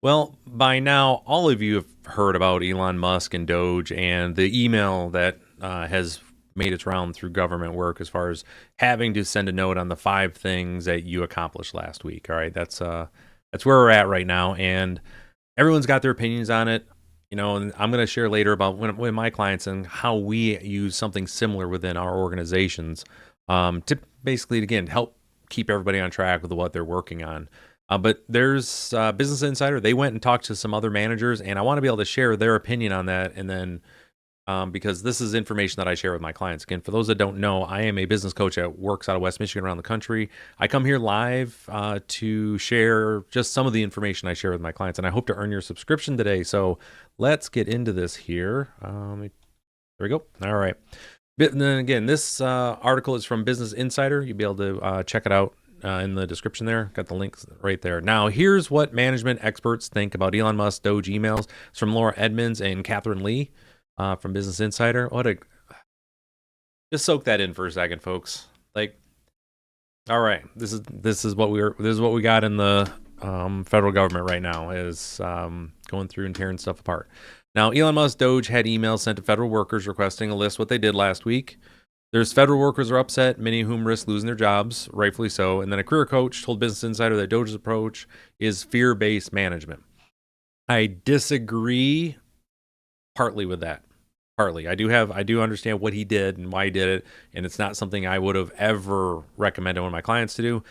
Well, by now, all of you have heard about Elon Musk and Doge and the email that has made its round through government work as far as having to send a note on the 5 things that you accomplished last week. All right, that's where we're at right now, and everyone's got their opinions on it. And I'm going to share later about when my clients and how we use something similar within our organizations to basically, again, help keep everybody on track with what they're working on. But there's Business Insider. They went and talked to some other managers, and I want to be able to share their opinion on that. And then because this is information that I share with my clients. Again, for those that don't know, I am a business coach that works out of West Michigan around the country. I come here live to share just some of the information I share with my clients, and I hope to earn your subscription today. So let's get into this here. There we go. All right. And then again, this article is from Business Insider. You'll be able to check it out in the description there. Got the links right there. Now, here's what management experts think about Elon Musk DOGE emails. It's from Laura Edmonds and Catherine Lee from Business Insider. Just soak that in for a second, folks. All right, this is what we got in the federal government right now is going through and tearing stuff apart. Now, Elon Musk DOGE had emails sent to federal workers requesting a list of what they did last week. There's federal workers are upset, many of whom risk losing their jobs, rightfully so. And then a career coach told Business Insider that DOGE's approach is fear-based management. I disagree partly with that. Partly. I do understand what he did and why he did it, and it's not something I would have ever recommended one of my clients to do.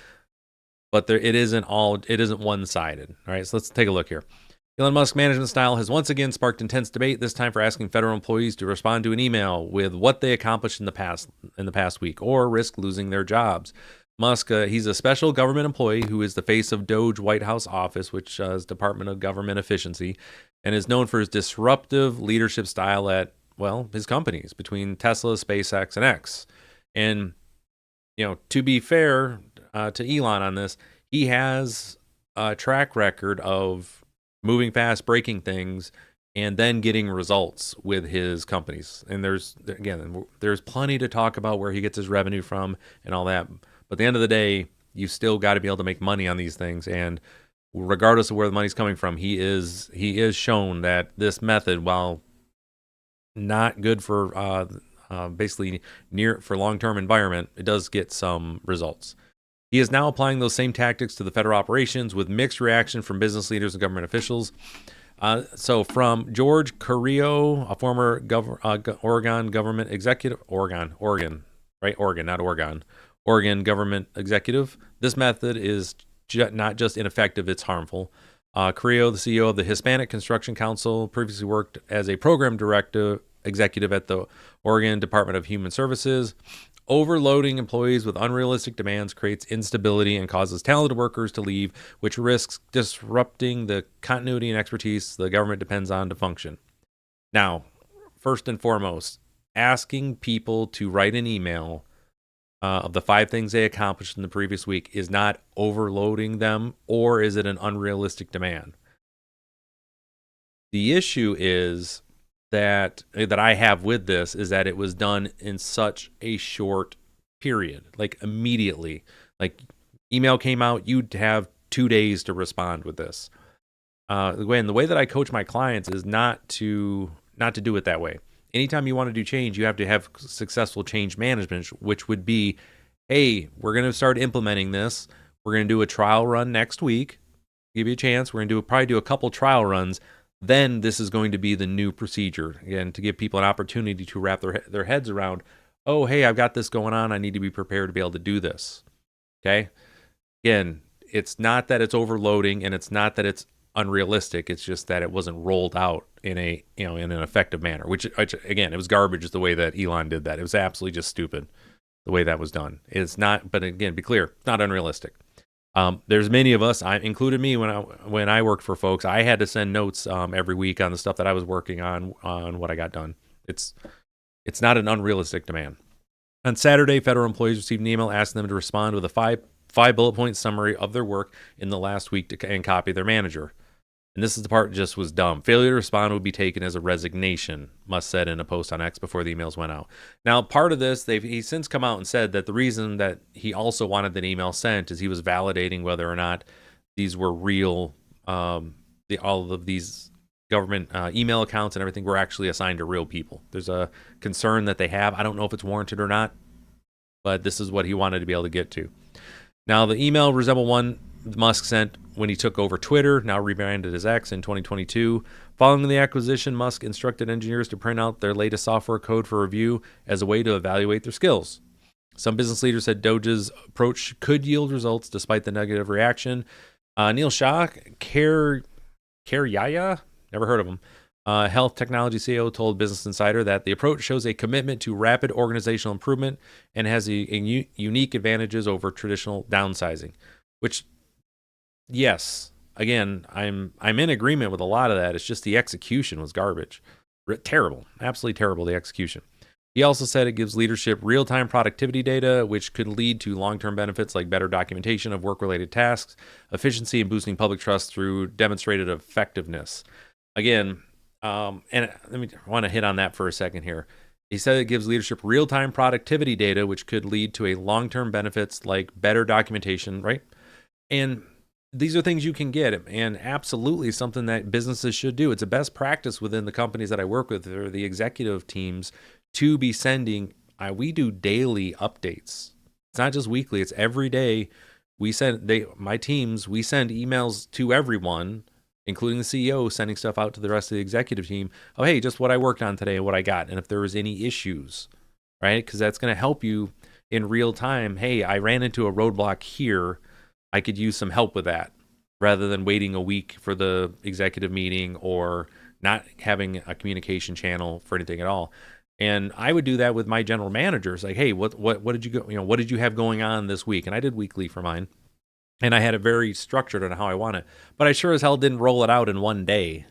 But it isn't one-sided. All right, so let's take a look here. Elon Musk's management style has once again sparked intense debate, this time for asking federal employees to respond to an email with what they accomplished in the past week or risk losing their jobs. Musk, he's a special government employee who is the face of DOGE White House office, which is Department of Government Efficiency, and is known for his disruptive leadership style at, well, his companies between Tesla, SpaceX, and X. And, to be fair to Elon on this, he has a track record of moving fast, breaking things, and then getting results with his companies. And there's plenty to talk about where he gets his revenue from and all that. But at the end of the day, you still got to be able to make money on these things. And regardless of where the money's coming from, he is shown that this method, while not good for basically for long-term environment, it does get some results. He is now applying those same tactics to the federal operations with mixed reaction from business leaders and government officials. So from George Carrillo, a former Oregon government executive, Oregon government executive, this method is not just ineffective, it's harmful. Carrillo, the CEO of the Hispanic Construction Council, previously worked as a program executive at the Oregon Department of Human Services. Overloading employees with unrealistic demands creates instability and causes talented workers to leave, which risks disrupting the continuity and expertise the government depends on to function. Now, first and foremost, asking people to write an email of the 5 things they accomplished in the previous week is not overloading them, or is it an unrealistic demand? The issue is that I have with this is that it was done in such a short period, like immediately. Like, email came out, you'd have 2 days to respond with this. The way that I coach my clients is not to do it that way. Anytime you want to do change, you have to have successful change management, which would be, hey, we're going to start implementing this. We're going to do a trial run next week. Give you a chance. We're going to probably do a couple trial runs. Then this is going to be the new procedure, again, to give people an opportunity to wrap their heads around, oh, hey, I've got this going on. I need to be prepared to be able to do this. Okay? Again, it's not that it's overloading, and it's not that it's unrealistic. It's just that it wasn't rolled out in an effective manner, which again, it was garbage the way that Elon did that. It was absolutely just stupid the way that was done. It's not, but again, be clear, it's not unrealistic. There's many of us, included me, when I worked for folks, I had to send notes every week on the stuff that I was working on what I got done. It's not an unrealistic demand. On Saturday, federal employees received an email asking them to respond with a five bullet point summary of their work in the last week and copy their manager. And this is the part that just was dumb. Failure to respond would be taken as a resignation, Musk said in a post on X before the emails went out. Now, part of this, he's since come out and said that the reason that he also wanted that email sent is he was validating whether or not these were real all of these government email accounts and everything were actually assigned to real people. There's a concern that they have. I don't know if it's warranted or not, but this is what he wanted to be able to get to. Now, the email resembled one Musk sent when he took over Twitter, now rebranded as X, in 2022. Following the acquisition, Musk instructed engineers to print out their latest software code for review as a way to evaluate their skills. Some business leaders said Doge's approach could yield results despite the negative reaction. Neil Shah, Yaya, never heard of him, health technology CEO, told Business Insider that the approach shows a commitment to rapid organizational improvement and has unique advantages over traditional downsizing, which, yes, again, I'm in agreement with a lot of that. It's just the execution was garbage. Terrible, absolutely terrible, the execution. He also said it gives leadership real-time productivity data, which could lead to long-term benefits like better documentation of work-related tasks, efficiency, and boosting public trust through demonstrated effectiveness. Again, and I want to hit on that for a second here. He said it gives leadership real-time productivity data, which could lead to a long-term benefits like better documentation, right? And these are things you can get, and absolutely something that businesses should do. It's a best practice within the companies that I work with, or the executive teams, to be sending, we do daily updates. It's not just weekly, it's every day. We send, my teams, we send emails to everyone, including the CEO, sending stuff out to the rest of the executive team. Oh, hey, just what I worked on today and what I got. And if there was any issues, right? Because that's going to help you in real time. Hey, I ran into a roadblock here. I could use some help with that, rather than waiting a week for the executive meeting or not having a communication channel for anything at all. And I would do that with my general managers. Like, hey, what did you go, what did you have going on this week? And I did weekly for mine, and I had it very structured on how I want it. But I sure as hell didn't roll it out in one day.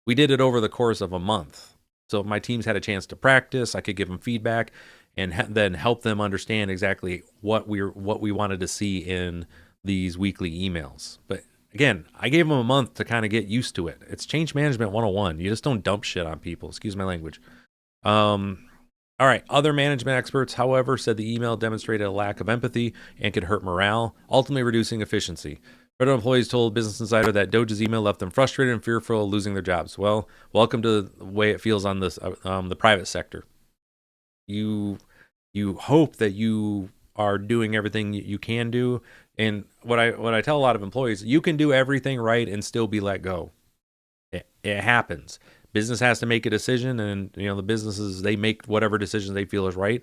We did it over the course of a month. So my teams had a chance to practice. I could give them feedback, and then help them understand exactly what we wanted to see in these weekly emails. But again, I gave them a month to kind of get used to it. It's change management 101. You just don't dump shit on people. Excuse my language. All right. Other management experts, however, said the email demonstrated a lack of empathy and could hurt morale, ultimately reducing efficiency. Federal employees told Business Insider that Doge's email left them frustrated and fearful of losing their jobs. Well, welcome to the way it feels on this, the private sector. You hope that you are doing everything you can do. And what I tell a lot of employees, you can do everything right and still be let go. It happens. Business has to make a decision, and the businesses, they make whatever decision they feel is right.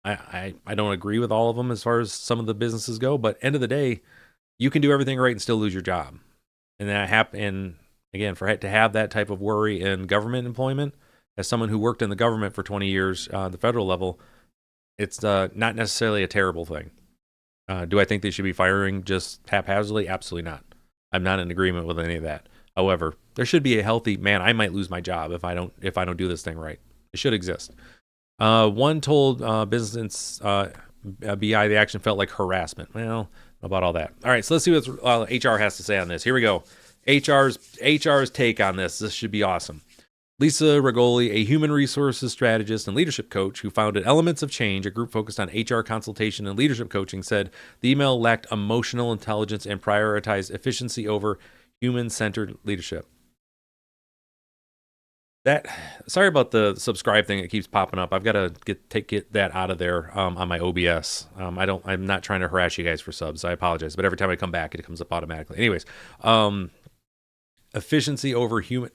I don't agree with all of them as far as some of the businesses go, but end of the day, you can do everything right and still lose your job. And that happen. And again, to have that type of worry in government employment, as someone who worked in the government for 20 years, the federal level, it's not necessarily a terrible thing. Do I think they should be firing just haphazardly? Absolutely not. I'm not in agreement with any of that. However, there should be a healthy, man, I might lose my job if I don't do this thing right. It should exist. One told Business BI the action felt like harassment. Well, about all that. All right, so let's see what HR has to say on this. Here we go. HR's take on this. This should be awesome. Lisa Regoli, a human resources strategist and leadership coach who founded Elements of Change, a group focused on HR consultation and leadership coaching, said the email lacked emotional intelligence and prioritized efficiency over human-centered leadership. Sorry about the subscribe thing that keeps popping up. I've got to get that out of there on my OBS. I'm not trying to harass you guys for subs. I apologize, but every time I come back, it comes up automatically. Anyways, efficiency over human.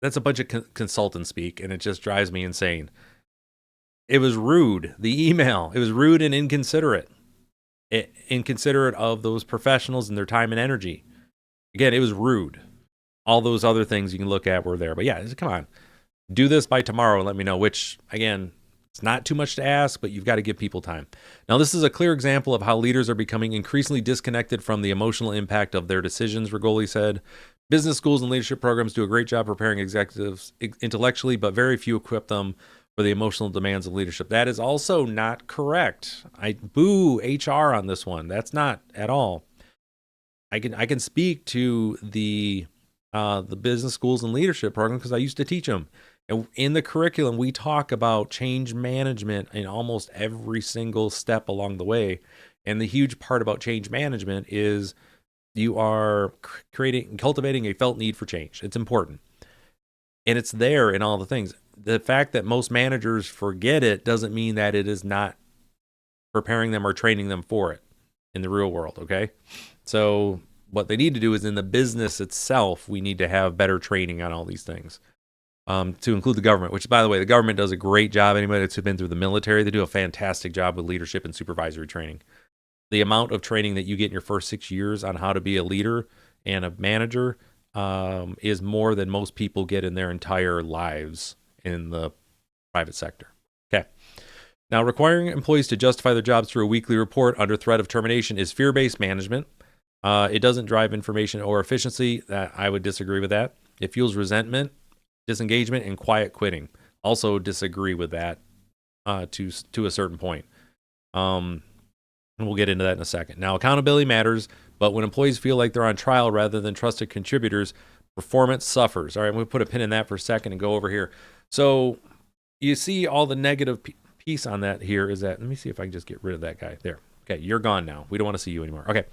That's a bunch of consultant speak, and it just drives me insane. It was rude. The email, it was rude and inconsiderate. Inconsiderate of those professionals and their time and energy. Again, it was rude. All those other things you can look at were there. But yeah, come on. Do this by tomorrow and let me know, which, again, it's not too much to ask, but you've got to give people time. Now, this is a clear example of how leaders are becoming increasingly disconnected from the emotional impact of their decisions, Regoli said. Business schools and leadership programs do a great job preparing executives intellectually, but very few equip them for the emotional demands of leadership. That is also not correct. I boo HR on this one. That's not at all. I can speak to the business schools and leadership program because I used to teach them. And in the curriculum, we talk about change management in almost every single step along the way. And the huge part about change management is You are creating and cultivating a felt need for change. It's important. And it's there in all the things. The fact that most managers forget it doesn't mean that it is not preparing them or training them for it in the real world, okay? So what they need to do is in the business itself, we need to have better training on all these things. To include the government, which, by the way, the government does a great job. Anybody that's been through the military, they do a fantastic job with leadership and supervisory training. The amount of training that you get in your first 6 years on how to be a leader and a manager is more than most people get in their entire lives in the private sector. Okay. Now, requiring employees to justify their jobs through a weekly report under threat of termination is fear-based management. It doesn't drive information or efficiency. I would disagree with that. It fuels resentment, disengagement, and quiet quitting. Also disagree with that to a certain point. And we'll get into that in a second. Now, accountability matters, but when employees feel like they're on trial rather than trusted contributors, performance suffers. All right, I'm going to put a pin in that for a second and go over here. So you see all the negative piece on that here is that, let me see if I can just get rid of that guy there. Okay, you're gone now. We don't want to see you anymore. Okay.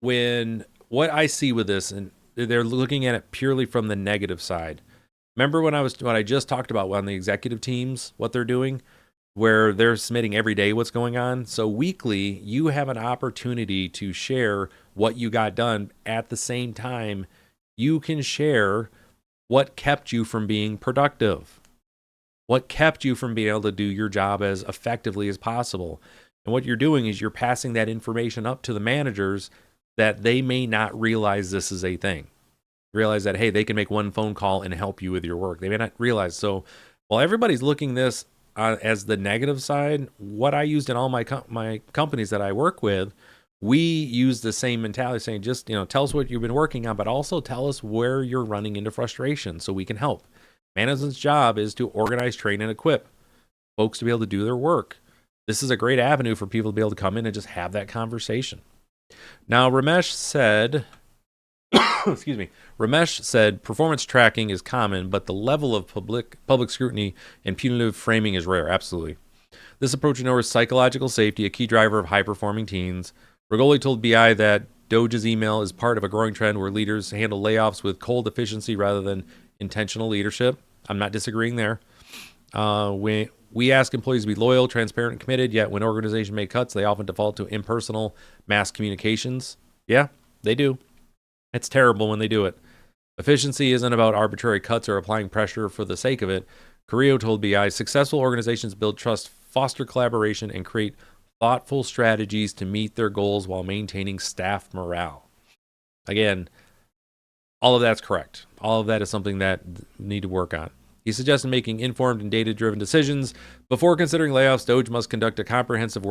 When what I see with this, and they're looking at it purely from the negative side. Remember what I just talked about on the executive teams, what they're doing, where they're submitting every day what's going on. So weekly, you have an opportunity to share what you got done. At the same time, you can share what kept you from being productive, what kept you from being able to do your job as effectively as possible. And what you're doing is you're passing that information up to the managers that they may not realize this is a thing. Realize that, hey, they can make one phone call and help you with your work. They may not realize. So while everybody's looking this as the negative side, what I used in all my companies that I work with, we use the same mentality, saying just, tell us what you've been working on, but also tell us where you're running into frustration so we can help. Management's job is to organize, train, and equip folks to be able to do their work. This is a great avenue for people to be able to come in and just have that conversation. Now, Ramesh said, excuse me, Ramesh said performance tracking is common, but the level of public scrutiny and punitive framing is rare. Absolutely. This approach ignores psychological safety, a key driver of high-performing teams. Rigoli told BI that DOGE's email is part of a growing trend where leaders handle layoffs with cold efficiency rather than intentional leadership. I'm not disagreeing there. We ask employees to be loyal, transparent, and committed, yet when organizations make cuts, they often default to impersonal mass communications. Yeah, they do. It's terrible when they do it. Efficiency isn't about arbitrary cuts or applying pressure for the sake of it. Carrillo told BI, successful organizations build trust, foster collaboration, and create thoughtful strategies to meet their goals while maintaining staff morale. Again, all of that's correct. All of that is something that we need to work on. He suggested making informed and data-driven decisions. Before considering layoffs, DOGE must conduct a comprehensive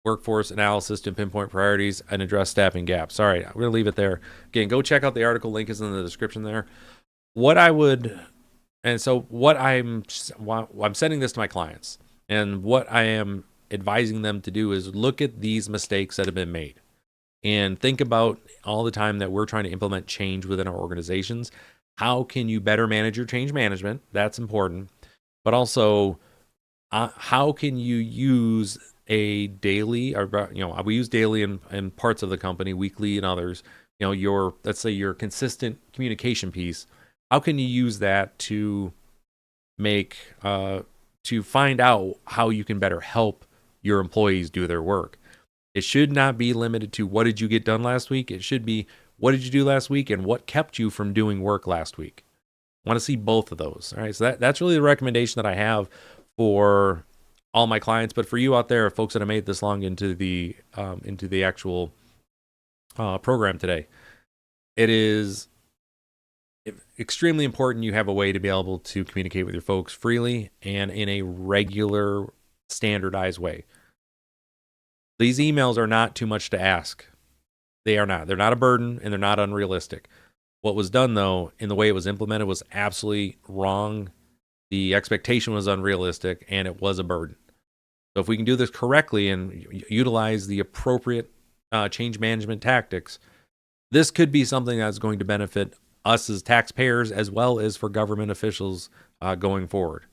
workforce analysis to pinpoint priorities and address staffing gaps. All right, I'm going to leave it there. Again, go check out the article. Link is in the description there. I'm sending this to my clients, and what I am advising them to do is look at these mistakes that have been made and think about all the time that we're trying to implement change within our organizations. How can you better manage your change management? That's important. But also, how can you use a daily, or we use daily in parts of the company, weekly in others. Let's say your consistent communication piece. How can you use that to find out how you can better help your employees do their work? It should not be limited to what did you get done last week. It should be what did you do last week and what kept you from doing work last week. I want to see both of those. All right, so that's really the recommendation that I have for all my clients. But for you out there, folks that have made this long into the actual program today, it is extremely important you have a way to be able to communicate with your folks freely and in a regular, standardized way. These emails are not too much to ask. They are not. They're not a burden, and they're not unrealistic. What was done, though, in the way it was implemented was absolutely wrong. The expectation was unrealistic, and it was a burden. So if we can do this correctly and utilize the appropriate change management tactics, this could be something that's going to benefit us as taxpayers as well as for government officials going forward.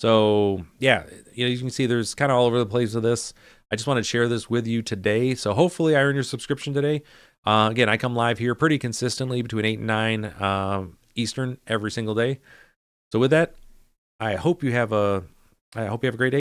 So, yeah, you can see there's kind of all over the place with this. I just wanted to share this with you today. So hopefully I earned your subscription today. Again, I come live here pretty consistently between 8 and 9 Eastern every single day. So with that, I hope you have a great day.